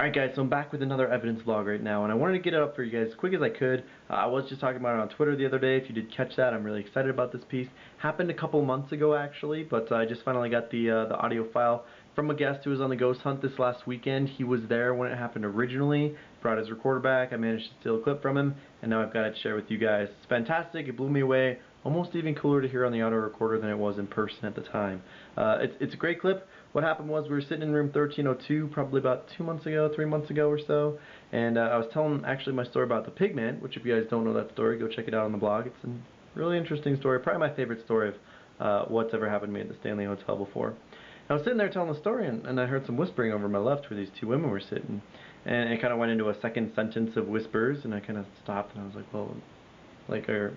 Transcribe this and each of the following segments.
Alright guys, so I'm back with another evidence vlog right now, and I wanted to get it up for you guys as quick as I could. I was just talking about it on Twitter the other day. If you did catch that, I'm really excited about this piece. Happened a couple months ago actually, but I just finally got the audio file from a guest who was on the ghost hunt this last weekend. He was there when it happened originally, brought his recorder back, I managed to steal a clip from him, and now I've got it to share with you guys. It's fantastic, it blew me away. Almost even cooler to hear on the audio recorder than it was in person at the time. It's a great clip. What happened was we were sitting in room 1302 probably about 3 months ago or so, and I was telling actually my story about the pigman, which if you guys don't know that story, go check it out on the blog. It's a really interesting story, probably my favorite story of what's ever happened to me at the Stanley Hotel before. And I was sitting there telling the story, and I heard some whispering over my left where these two women were sitting, and it kind of went into a second sentence of whispers, and I kind of stopped and I was like, well, like, are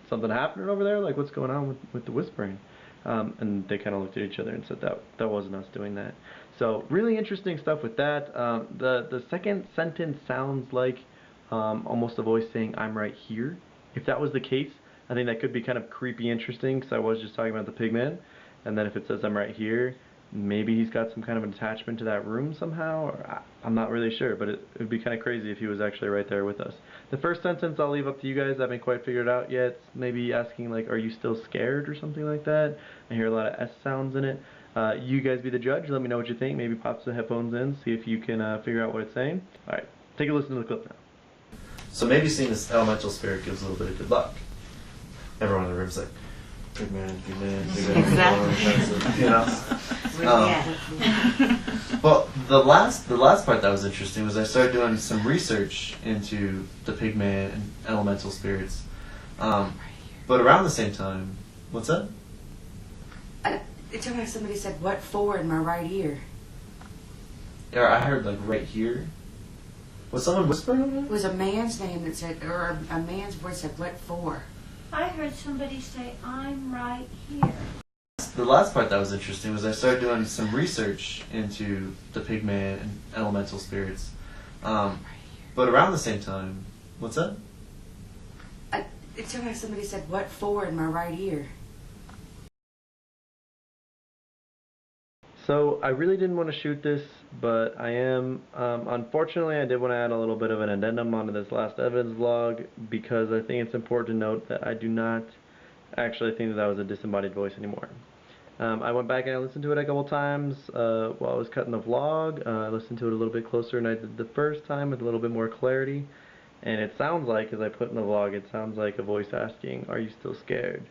something happening over there? Like, what's going on with the whispering? And they kind of looked at each other and said that wasn't us doing that. So really interesting stuff with that. The second sentence sounds like almost a voice saying, "I'm right here." If that was the case, I think that could be kind of creepy interesting, because I was just talking about the pigman. And then if it says, "I'm right here," maybe he's got some kind of an attachment to that room somehow, or I'm not really sure, but it would be kind of crazy if he was actually right there with us. The first sentence I'll leave up to you guys. I haven't quite figured it out yet. Maybe asking like, "Are you still scared?" or something like that. I hear a lot of S sounds in it. You guys be the judge. Let me know what you think. Maybe pop some headphones in, see if you can figure out what it's saying. Alright, take a listen to the clip now. So maybe seeing this elemental spirit gives a little bit of good luck. Everyone in the room's like, big man, big man, big man. Exactly. You know? But the last part that was interesting was I started doing some research into the pigman and elemental spirits. But around the same time, what's that? It sounded like somebody said, "What for?" in my right ear. Yeah, I heard like right here. Was someone whispering over It there? was a man's name that said, or a man's voice said, "What for?" I heard somebody say, "I'm right here." The last part that was interesting was I started doing some research into the pigman and elemental spirits. But around the same time, what's that? It sounded like somebody said, "What for?" in my right ear. So I really didn't want to shoot this, but I am, unfortunately I did want to add a little bit of an addendum onto this last evidence vlog, because I think it's important to note that I do not actually think that was a disembodied voice anymore. I went back and I listened to it a couple times while I was cutting the vlog. I listened to it a little bit closer than I did the first time with a little bit more clarity, and it sounds like, as I put in the vlog, it sounds like a voice asking, "Are you still scared?"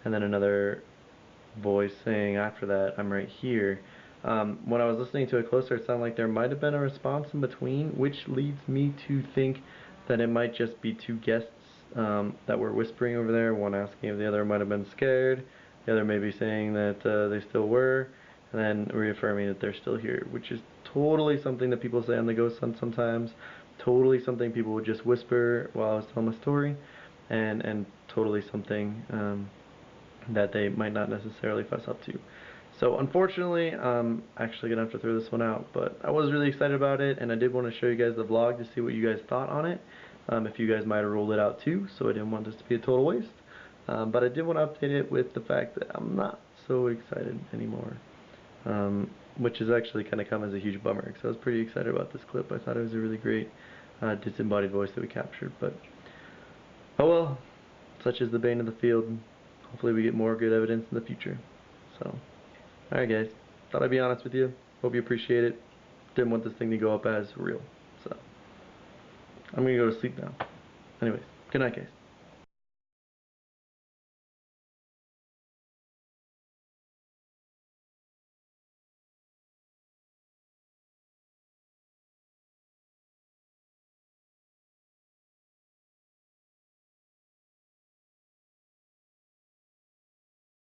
And then another voice saying after that, "I'm right here." When I was listening to it closer, it sounded like there might have been a response in between, which leads me to think that it might just be two guests that were whispering over there, one asking if the other might have been scared, the other maybe saying that they still were, and then reaffirming that they're still here, which is totally something that people say on the ghost hunt sometimes, totally something people would just whisper while I was telling my story, and totally something that they might not necessarily fess up to. So unfortunately, I'm actually going to have to throw this one out, but I was really excited about it, and I did want to show you guys the vlog to see what you guys thought on it, if you guys might have ruled it out too, so I didn't want this to be a total waste. But I did want to update it with the fact that I'm not so excited anymore, which has actually kind of come as a huge bummer, because I was pretty excited about this clip. I thought it was a really great disembodied voice that we captured, but oh well, such is the bane of the field. Hopefully we get more good evidence in the future. So, alright guys, thought I'd be honest with you. Hope you appreciate it. Didn't want this thing to go up as real. So, I'm gonna go to sleep now. Anyways, good night guys.